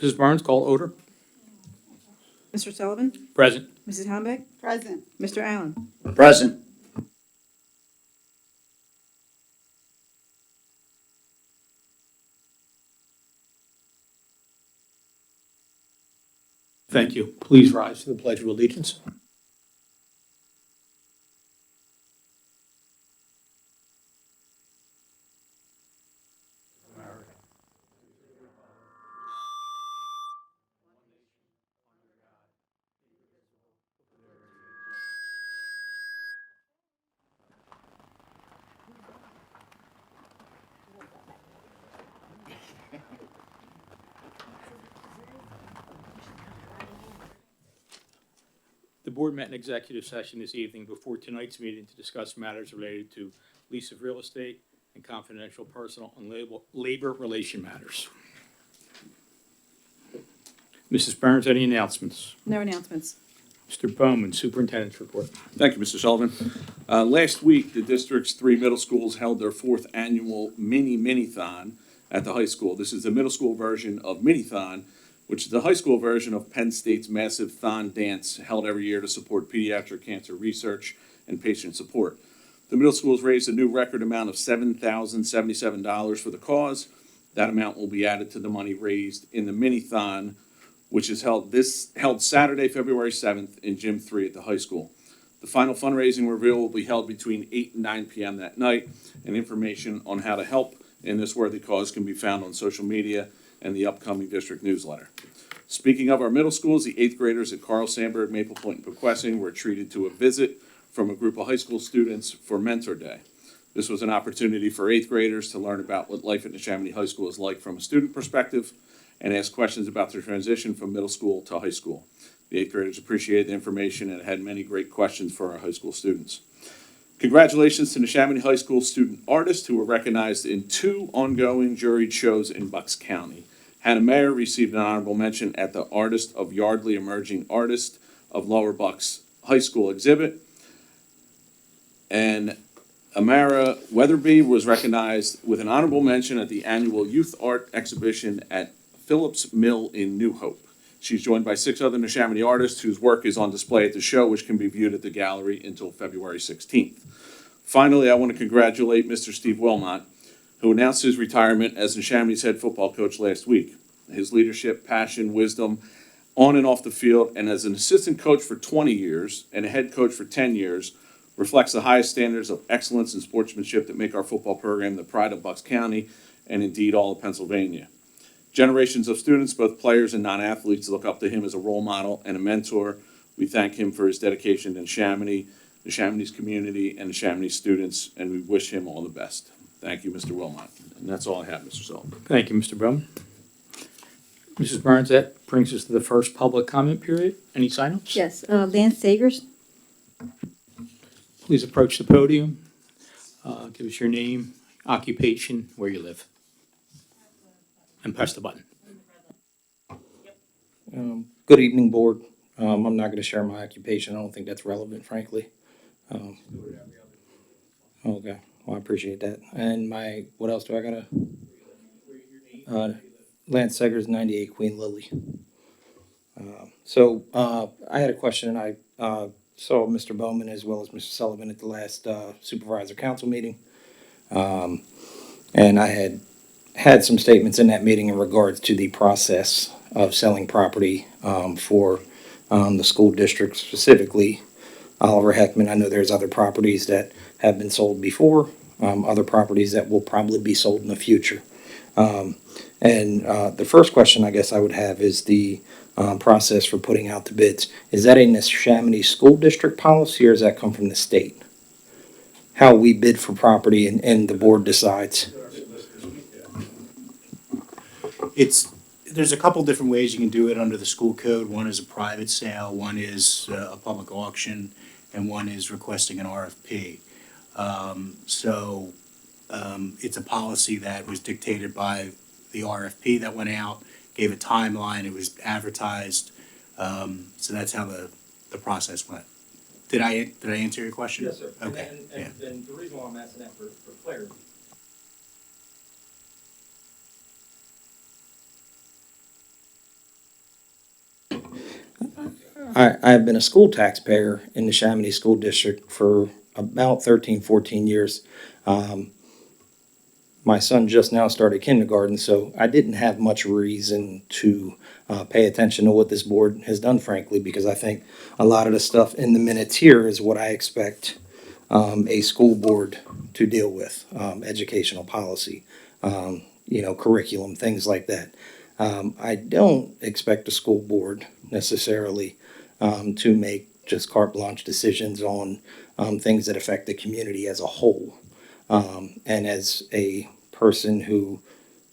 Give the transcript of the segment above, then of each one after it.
Mrs. Barnes, call order. Mr. Sullivan? Present. Mrs. Hallenbeck? Present. Mr. Allen? Present. Thank you. Please rise to the Pledge of Allegiance. The board met in executive session this evening before tonight's meeting to discuss matters related to lease of real estate and confidential personal and labor relation matters. Mrs. Barnes, any announcements? No announcements. Mr. Bowman, Superintendent's Report. Thank you, Mr. Sullivan. Last week, the district's 3 middle schools held their 4th annual Mini-Thon at the high school. This is the middle school version of Mini-Thon, which is the high school version of Penn State's massive Thon dance held every year to support pediatric cancer research and patient support. The middle schools raised a new record amount of $7,077 for the cause. That amount will be added to the money raised in the Mini-Thon, which is held Saturday, February 7th in Gym 3 at the high school. The final fundraising reveal will be held between 8 and 9 p.m. that night, and information on how to help in this worthy cause can be found on social media and the upcoming district newsletter. Speaking of our middle schools, the 8th graders at Carl Sandburg, Maple Point, and Pequessing were treated to a visit from a group of high school students for Mentor Day. This was an opportunity for 8th graders to learn about what life at Neshaminy High School is like from a student perspective and ask questions about their transition from middle school to high school. The 8th graders appreciated the information and had many great questions for our high school students. Congratulations to Neshaminy High School student artists who were recognized in 2 ongoing juried shows in Bucks County. Hannah Mayer received an honorable mention at the Artist of Yardley Emerging Artist of Lower Bucks High School exhibit. And Amara Weatherby was recognized with an honorable mention at the annual Youth Art Exhibition at Phillips Mill in New Hope. She's joined by 6 other Neshaminy artists whose work is on display at the show, which can be viewed at the gallery until February 16th. Finally, I want to congratulate Mr. Steve Wilmot, who announced his retirement as Neshaminy's head football coach last week. His leadership, passion, wisdom on and off the field, and as an assistant coach for 20 years and a head coach for 10 years, reflects the highest standards of excellence and sportsmanship that make our football program the pride of Bucks County and indeed all of Pennsylvania. Generations of students, both players and non-athletes, look up to him as a role model and a mentor. We thank him for his dedication to Neshaminy, Neshaminy's community, and Neshaminy's students, and we wish him all the best. Thank you, Mr. Wilmot. And that's all I have, Mr. Sullivan. Thank you, Mr. Bowman. Mrs. Barnes, that brings us to the first public comment period. Any sign-ups? Yes, Lance Sagers. Please approach the podium. Give us your name, occupation, where you live. And press the button. Good evening, board. I'm not going to share my occupation. I don't think that's relevant, frankly. Okay, well, I appreciate that. And what else do I gotta? Lance Segers, 98 Queen Lily. I had a question. I saw Mr. Bowman as well as Mr. Sullivan at the last supervisor council meeting. And I had some statements in that meeting in regards to the process of selling property for the school district, specifically Oliver Heckman. I know there's other properties that have been sold before, other properties that will probably be sold in the future. The first question I guess I would have is the process for putting out the bids. Is that a Neshaminy school district policy, or does that come from the state? How we bid for property and the board decides? There's a couple different ways you can do it under the school code. One is a private sale, one is a public auction, and one is requesting an RFP. It's a policy that was dictated by the RFP that went out, gave a timeline, it was advertised. So that's how the process went. Did I answer your question? Yes, sir. Okay, yeah. And the reason why I'm asking that for clarity. I've been a school taxpayer in the Neshaminy School District for about 13, 14 years. My son just now started kindergarten, so I didn't have much reason to pay attention to what this board has done, frankly, because I think a lot of the stuff in the minutes here is what I expect a school board to deal with, educational policy, curriculum, things like that. I don't expect a school board necessarily to make just carte blanche decisions on things that affect the community as a whole. And as a person who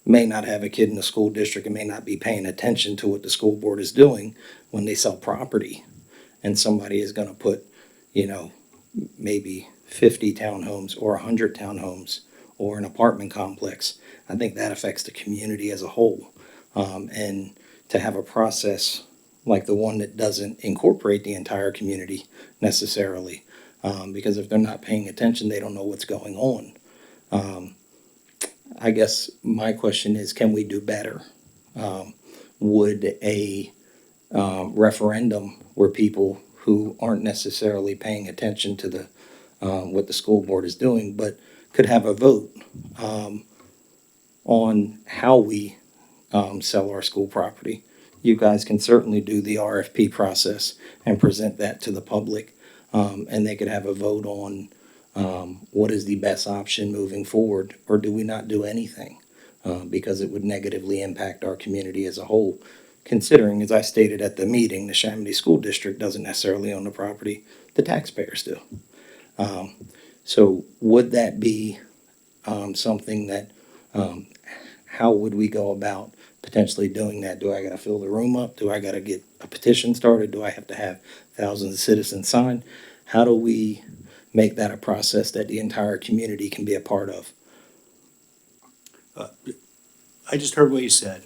may not have a kid in the school district and may not be paying attention to what the school board is doing when they sell property, and somebody is going to put, maybe 50 townhomes or 100 townhomes or an apartment complex, I think that affects the community as a whole. And to have a process like the one that doesn't incorporate the entire community necessarily, because if they're not paying attention, they don't know what's going on. I guess my question is, can we do better? Would a referendum where people who aren't necessarily paying attention to the what the school board is doing, but could have a vote on how we sell our school property? You guys can certainly do the RFP process and present that to the public, and they could have a vote on what is the best option moving forward, or do we not do anything? Because it would negatively impact our community as a whole, considering, as I stated at the meeting, the Neshaminy School District doesn't necessarily own the property, the taxpayers do. So would that be something that, how would we go about potentially doing that? Do I gotta fill the room up? Do I gotta get a petition started? Do I have to have thousands of citizens sign? How do we make that a process that the entire community can be a part of? I just heard what you said.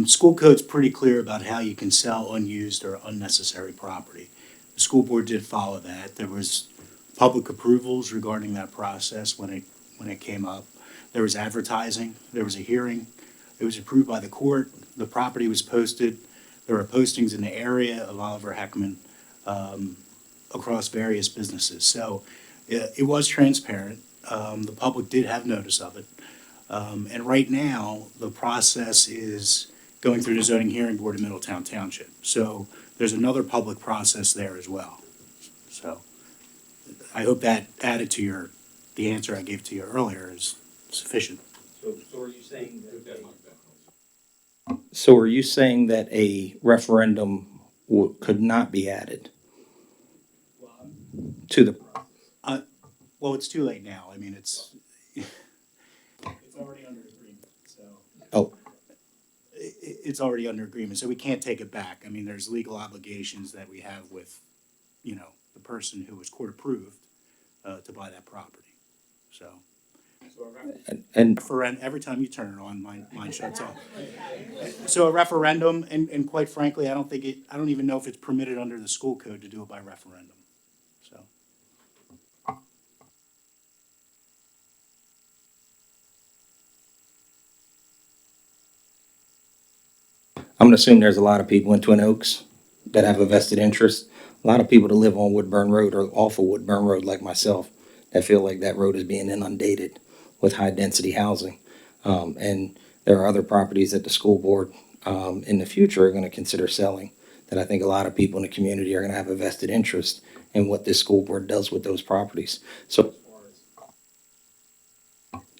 School code's pretty clear about how you can sell unused or unnecessary property. The school board did follow that. There was public approvals regarding that process when it came up. There was advertising, there was a hearing, it was approved by the court, the property was posted, there were postings in the area of Oliver Heckman across various businesses. So it was transparent. The public did have notice of it. And right now, the process is going through the zoning hearing board in Middletown Township. So there's another public process there as well. So I hope that added to the answer I gave to you earlier is sufficient. So are you saying So are you saying that a referendum could not be added to the? Well, it's too late now. I mean, it's already under agreement, so. Oh. It's already under agreement, so we can't take it back. I mean, there's legal obligations that we have with, the person who was court approved to buy that property, so. And Every time you turn it on, mine shuts off. So a referendum, and quite frankly, I don't even know if it's permitted under the school code to do it by referendum, so. I'm gonna assume there's a lot of people in Twin Oaks that have a vested interest. A lot of people that live on Woodburn Road or off of Woodburn Road, like myself, that feel like that road is being inundated with high-density housing. And there are other properties that the school board in the future are gonna consider selling, that I think a lot of people in the community are gonna have a vested interest in what this school board does with those properties. So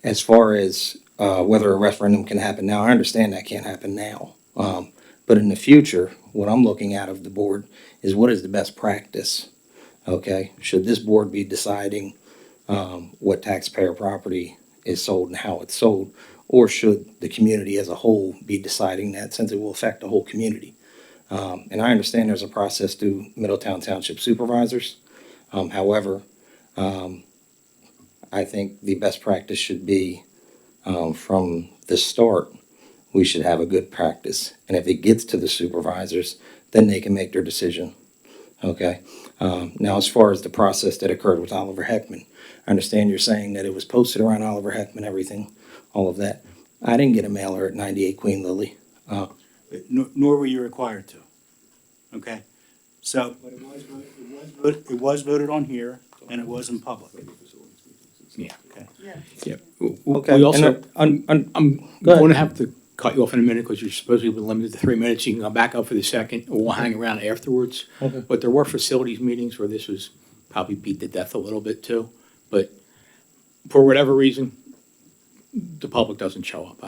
as far as whether a referendum can happen now. I understand that can't happen now. But in the future, what I'm looking at of the board is what is the best practice? Okay, should this board be deciding what taxpayer property is sold and how it's sold? Or should the community as a whole be deciding that, since it will affect the whole community? And I understand there's a process through Middletown Township supervisors. However, I think the best practice should be from the start, we should have a good practice. And if it gets to the supervisors, then they can make their decision. Okay. Now, as far as the process that occurred with Oliver Heckman, I understand you're saying that it was posted around Oliver Heckman, everything, all of that. I didn't get a mailer at 98 Queen Lily. Nor were you required to. Okay? So, but it was voted on here, and it was in public. Yeah. Okay. Yeah. Okay. We also, and, I'm Go ahead. going to have to cut you off in a minute because you're supposed to be limited to 3 minutes. You can come back up for the second, or we'll hang around afterwards. Okay. But there were facilities meetings where this was probably beat to death a little bit too. But for whatever reason, the public doesn't show up.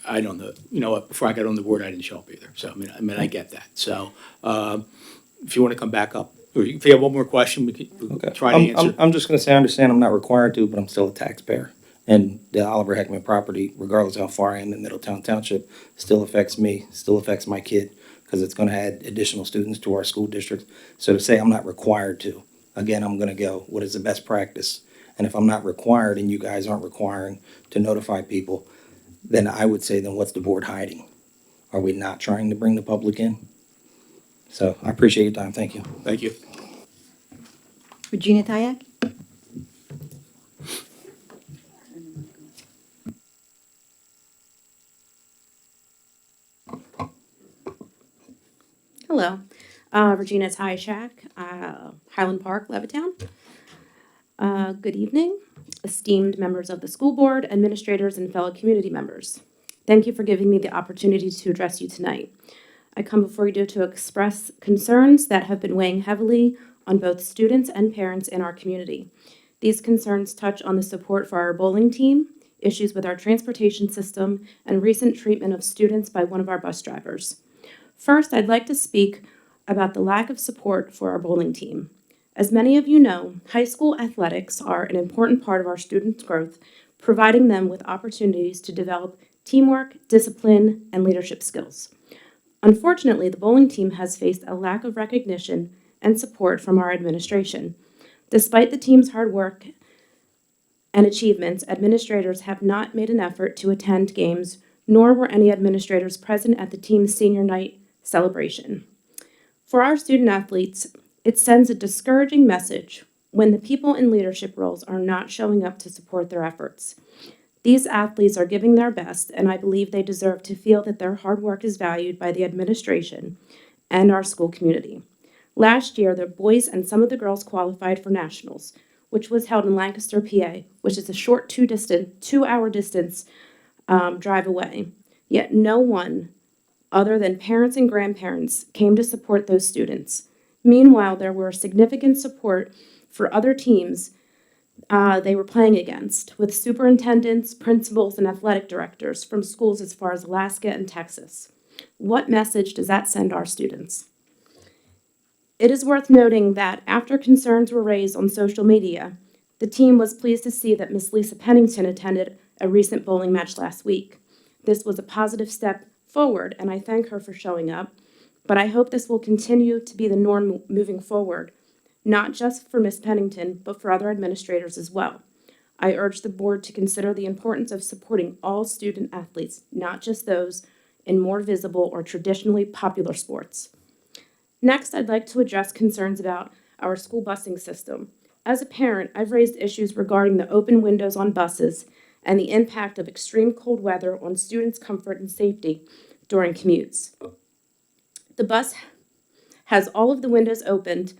I don't know. You know what? Before I got on the board, I didn't show up either. So I mean, I get that. So if you want to come back up, or if you have one more question, we can Okay. try to answer. I'm just gonna say, I understand I'm not required to, but I'm still a taxpayer. And the Oliver Heckman property, regardless of how far I am in Middletown Township, still affects me, still affects my kid, because it's gonna add additional students to our school district. So to say I'm not required to, again, I'm gonna go, what is the best practice? And if I'm not required and you guys aren't requiring to notify people, then I would say, then what's the board hiding? Are we not trying to bring the public in? So I appreciate your time, thank you. Thank you. Regina Tyack? Hello, Regina Tyshak, Highland Park, Levittown. Good evening, esteemed members of the school board, administrators, and fellow community members. Thank you for giving me the opportunity to address you tonight. I come before you to express concerns that have been weighing heavily on both students and parents in our community. These concerns touch on the support for our bowling team, issues with our transportation system, and recent treatment of students by one of our bus drivers. First, I'd like to speak about the lack of support for our bowling team. As many of you know, high school athletics are an important part of our students' growth, providing them with opportunities to develop teamwork, discipline, and leadership skills. Unfortunately, the bowling team has faced a lack of recognition and support from our administration. Despite the team's hard work and achievements, administrators have not made an effort to attend games, nor were any administrators present at the team's senior night celebration. For our student athletes, it sends a discouraging message when the people in leadership roles are not showing up to support their efforts. These athletes are giving their best, and I believe they deserve to feel that their hard work is valued by the administration and our school community. Last year, the boys and some of the girls qualified for nationals, which was held in Lancaster, PA, which is a short 2-hour distance drive away. Yet no one other than parents and grandparents came to support those students. Meanwhile, there were significant support for other teams they were playing against, with superintendents, principals, and athletic directors from schools as far as Alaska and Texas. What message does that send our students? It is worth noting that after concerns were raised on social media, the team was pleased to see that Miss Lisa Pennington attended a recent bowling match last week. This was a positive step forward, and I thank her for showing up, but I hope this will continue to be the norm moving forward, not just for Miss Pennington, but for other administrators as well. I urge the board to consider the importance of supporting all student athletes, not just those in more visible or traditionally popular sports. Next, I'd like to address concerns about our school busing system. As a parent, I've raised issues regarding the open windows on buses and the impact of extreme cold weather on students' comfort and safety during commutes. The bus has all of the windows opened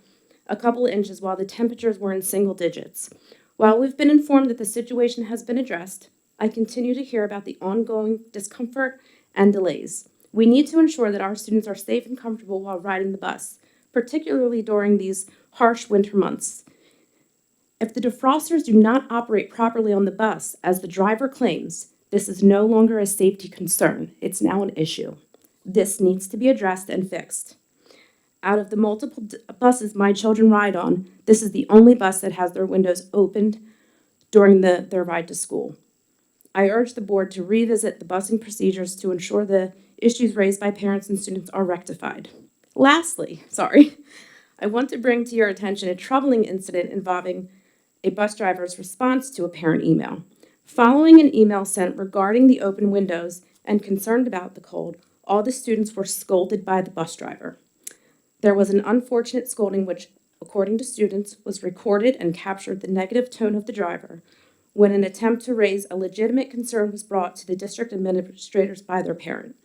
a couple of inches while the temperatures were in single digits. While we've been informed that the situation has been addressed, I continue to hear about the ongoing discomfort and delays. We need to ensure that our students are safe and comfortable while riding the bus, particularly during these harsh winter months. If the defrosters do not operate properly on the bus, as the driver claims, This is no longer a safety concern. It's now an issue. This needs to be addressed and fixed. Out of the multiple buses my children ride on, this is the only bus that has their windows opened during their ride to school. I urge the board to revisit the busing procedures to ensure the issues raised by parents and students are rectified. Lastly, I want to bring to your attention a troubling incident involving a bus driver's response to a parent email. Following an email sent regarding the open windows and concerned about the cold, all the students were scolded by the bus driver. There was an unfortunate scolding which, according to students, was recorded and captured the negative tone of the driver when an attempt to raise a legitimate concern was brought to the district administrators by their parent.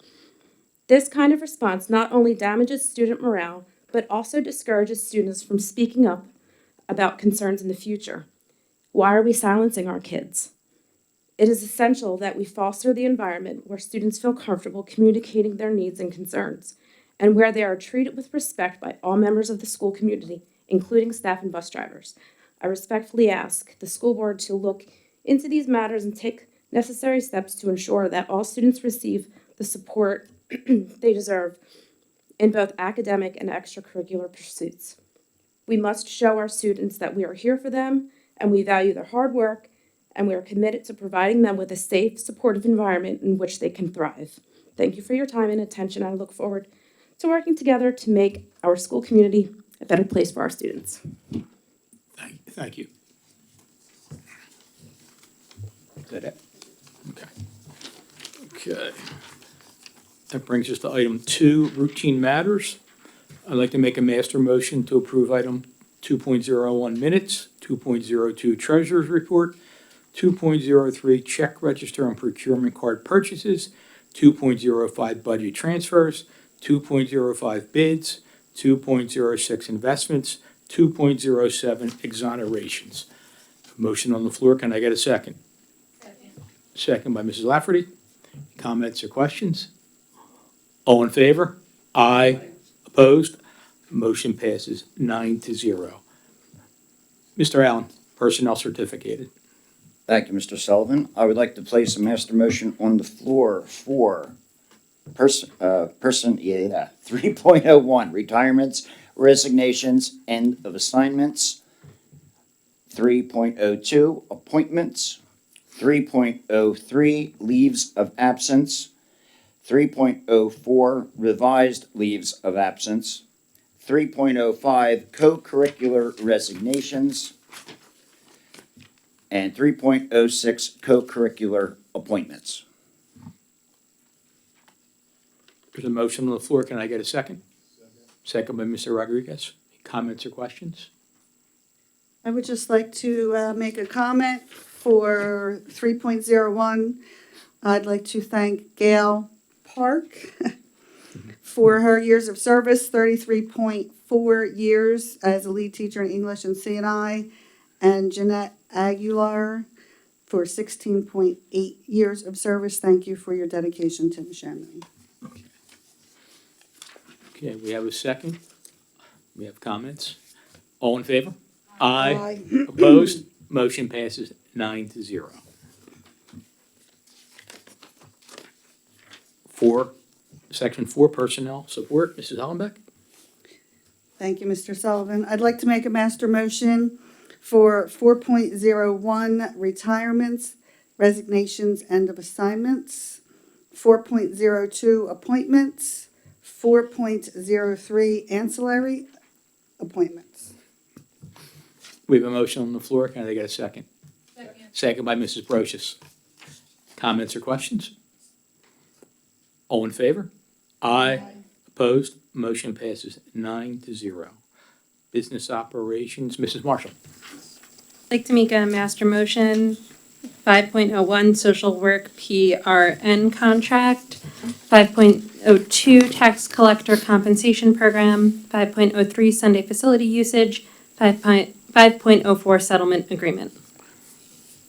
This kind of response not only damages student morale, but also discourages students from speaking up about concerns in the future. Why are we silencing our kids? It is essential that we foster the environment where students feel comfortable communicating their needs and concerns, and where they are treated with respect by all members of the school community, including staff and bus drivers. I respectfully ask the school board to look into these matters and take necessary steps to ensure that all students receive the support they deserve in both academic and extracurricular pursuits. We must show our students that we are here for them and we value their hard work, and we are committed to providing them with a safe, supportive environment in which they can thrive. Thank you for your time and attention. I look forward to working together to make our school community a better place for our students. Thank you. Is that it? Okay. Okay. That brings us to item 2, routine matters. I'd like to make a master motion to approve item 2.01 minutes, 2.02 treasurer's report, 2.03 check register and procurement card purchases, 2.05 budget transfers, 2.05 bids, 2.06 investments, 2.07 exonerations. Motion on the floor, can I get a second? Second by Mrs. Lafferty. Comments or questions? All in favor? Aye. Opposed? Motion passes 9-0. Mr. Allen, personnel certificated. Thank you, Mr. Sullivan. I would like to place a master motion on the floor for 3.01, retirements, resignations, end of assignments, 3.02, appointments, 3.03, leaves of absence, 3.04, revised leaves of absence, 3.05, co-curricular resignations, and 3.06, co-curricular appointments. There's a motion on the floor. Can I get a second? Second by Mr. Rodriguez. Comments or questions? I would just like to make a comment for 3.01. I'd like to thank Gail Park for her years of service, 33.4 years as a lead teacher in English and C&I, and Jeanette Aguilar for 16.8 years of service. Thank you for your dedication to Neshaminy. Okay, we have a second. We have comments. All in favor? Aye. Opposed? Motion passes 9-0. 4, Section 4, personnel support. Mrs. Hollenbeck? Thank you, Mr. Sullivan. I'd like to make a master motion for 4.01, retirements, resignations, end of assignments, 4.02, appointments, 4.03, ancillary appointments. We have a motion on the floor. Can I get a second? Second by Mrs. Brochus. Comments or questions? All in favor? Aye. Opposed? Motion passes 9-0. Business operations, Mrs. Marshall. I'd like to make a master motion, 5.01 social work PRN contract, 5.02 tax collector compensation program, 5.03 Sunday facility usage, 5.04 settlement agreement.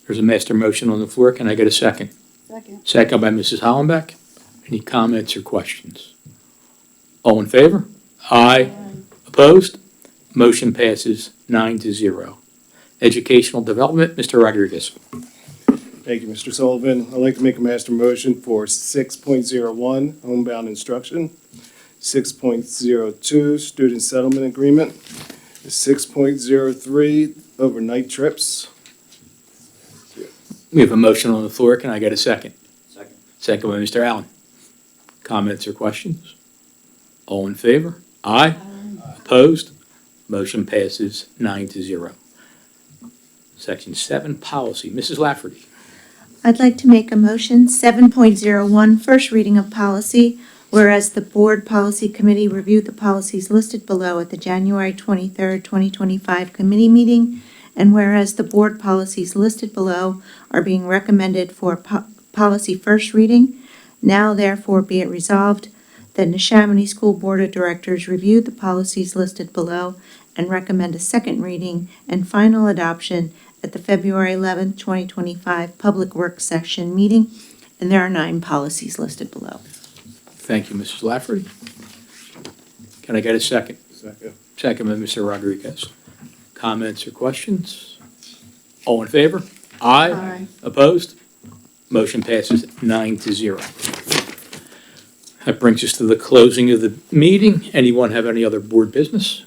There's a master motion on the floor. Can I get a second? Second. Second by Mrs. Hollenbeck. Any comments or questions? All in favor? Aye. Opposed? Motion passes 9-0. Educational development, Mr. Rodriguez. Thank you, Mr. Sullivan. I'd like to make a master motion for 6.01, homebound instruction, 6.02, student settlement agreement, 6.03, overnight trips. We have a motion on the floor. Can I get a second? Second. Second by Mr. Allen. Comments or questions? All in favor? Aye. Opposed? Motion passes 9-0. Section 7, policy. Mrs. Lafferty. I'd like to make a motion, 7.01, first reading of policy, whereas the Board Policy Committee reviewed the policies listed below at the January 23rd, 2025 committee meeting, and whereas the board policies listed below are being recommended for policy first reading, now therefore be it resolved that Neshaminy School Board of Directors reviewed the policies listed below and recommend a second reading and final adoption at the February 11th, 2025 Public Works Session meeting, and there are 9 policies listed below. Thank you, Mrs. Lafferty. Can I get a second? Second. Second by Mr. Rodriguez. Comments or questions? All in favor? Aye. Aye. Opposed? Motion passes 9-0. That brings us to the closing of the meeting. Anyone have any other board business?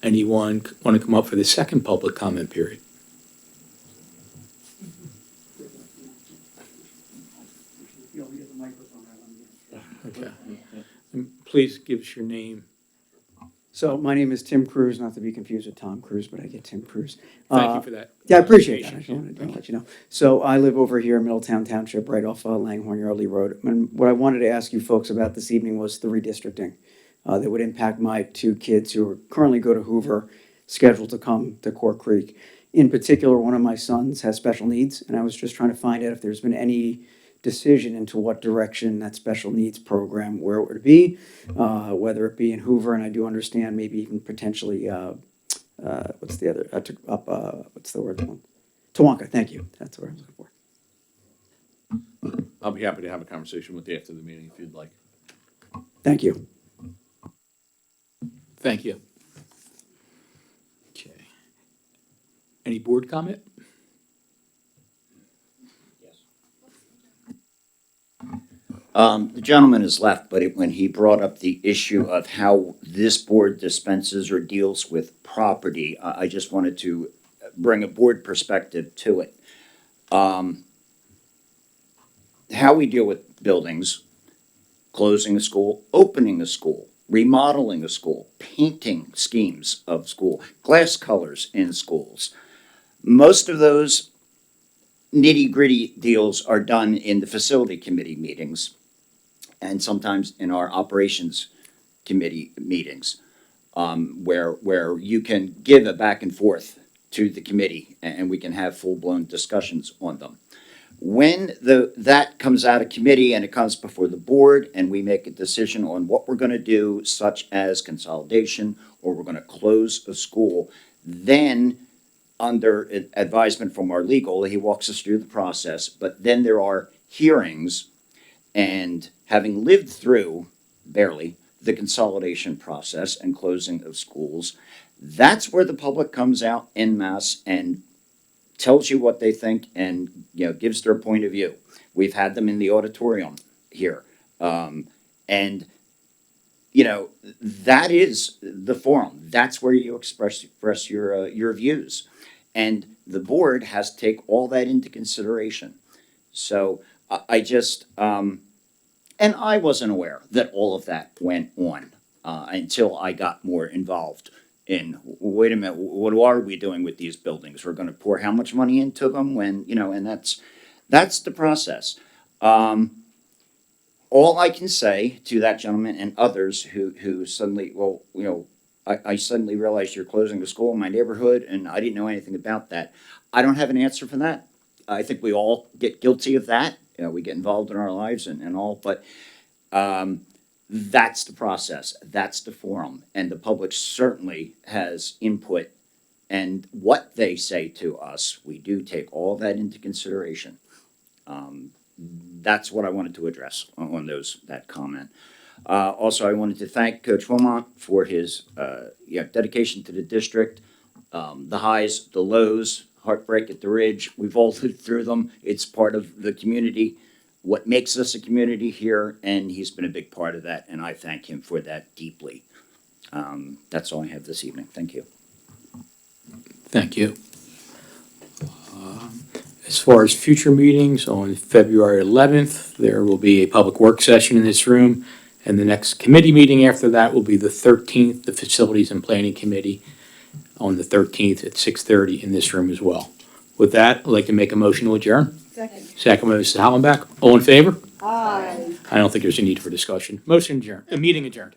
Anyone want to come up for the second public comment period? Okay. And please give us your name. So my name is Tim Cruz, not to be confused with Tom Cruise, but I get Tim Cruz. Thank you for that. Yeah, I appreciate that. I just wanted to Thank let you know. So I live over here in Middletown Township, right off Langhorne Yardley Road. And what I wanted to ask you folks about this evening was the redistricting that would impact my 2 kids who currently go to Hoover, scheduled to come to Core Creek. In particular, one of my sons has special needs, and I was just trying to find out if there's been any decision into what direction that special needs program, where it would be, whether it be in Hoover, and I do understand maybe even potentially, what's the other, what's the word? Tawanka, thank you. That's what I was looking for. I'll be happy to have a conversation with you after the meeting if you'd like. Thank you. Thank you. Okay. Any board comment? The gentleman has left, but when he brought up the issue of how this board dispenses or deals with property, I just wanted to bring a board perspective to it. How we deal with buildings, closing a school, opening a school, remodeling a school, painting schemes of school, glass colors in schools. Most of those nitty-gritty deals are done in the facility committee meetings and sometimes in our operations committee meetings, where you can give a back and forth to the committee and we can have full-blown discussions on them. When that comes out of committee and it comes before the board and we make a decision on what we're going to do, such as consolidation, or we're going to close a school, then under advisement from our legal, he walks us through the process, but then there are hearings, and having lived through, barely, the consolidation process and closing of schools, that's where the public comes out en masse and tells you what they think and, gives their point of view. We've had them in the auditorium here. And that is the forum. That's where you express your views. And the board has to take all that into consideration. So I just, and I wasn't aware that all of that went on until I got more involved in, wait a minute, what are we doing with these buildings? We're going to pour how much money into them when, and that's the process. All I can say to that gentleman and others who suddenly, I suddenly realized you're closing a school in my neighborhood and I didn't know anything about that. I don't have an answer for that. I think we all get guilty of that. We get involved in our lives and all, but that's the process. That's the forum. And the public certainly has input, and what they say to us, we do take all that into consideration. That's what I wanted to address on that comment. Also, I wanted to thank Coach Wilmot for his dedication to the district. the highs, the lows, heartbreak at the Ridge. We've all lived through them. It's part of the community, what makes us a community here, and he's been a big part of that, and I thank him for that deeply. That's all I have this evening. Thank you. Thank you. As far as future meetings, on February 11th, there will be a public work session in this room, and the next committee meeting after that will be the 13th, the Facilities and Planning Committee, on the 13th at 6:30 in this room as well. With that, I'd like to make a motion to adjourn. Second. Second by Mrs. Hollenbach. All in favor? Aye. I don't think there's a need for discussion. Motion adjourned, meeting adjourned.